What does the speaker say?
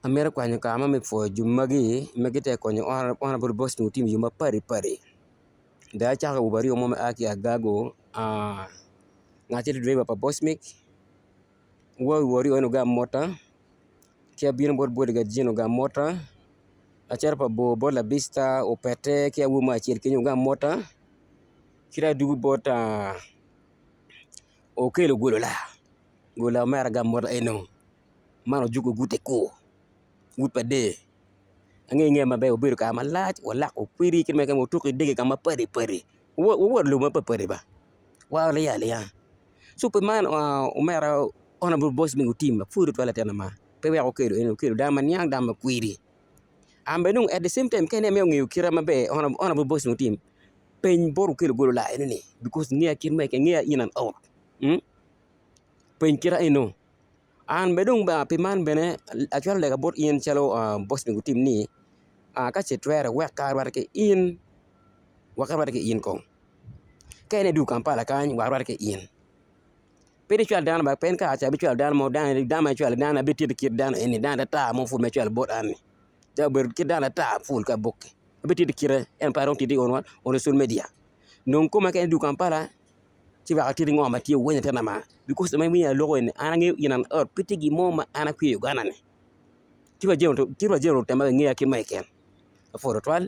Amera kwanyo kama me fo jumagi megite konyo ona bur boss no team yuma pari da chaka ubari mo aki agago ngati driver pa bossmik wo wori ono ga mota kia bin bor ga jino ga mota achar pa bo la vista opete kia wuma chir kinyo ga mota kira dugu bota okelo gola mera ga mota eno mano jugo gute ko gupade ange mabe obiru ka malach wala ko kwiri kin meke motuki dege kama pari wo luma pari ba wa le ya superman umera ona bu boss mi utimba furu twala tena ma pe ya okelo dama nyang dama kwiri ambe nung at the same time kene me ngi kira mabe ona bu boss mi utim pen boru kelo golo la ene because ngia kin meke ngia inan out pen kira eno an bedung ba piman bene actually lega bot in chalo boss mi utim ni ka chetwere wakar warke in kong kene du kampala kan warke in pede chwal dan ba pen ka cha bi chwal dan mo dan ma chwal dan bi tir kir dan eni dan ta mo fu me chwal bot an ja ber kir dan ta ful ka bok bi tir kir en paron ti di on social media non kuma kene du kampala ci ba tir ngoma ti wona tana ma because me mi logo en anange inan pitigi mo ma ana ku ugana ne ci ba jero tama ngi akir mai ken for twal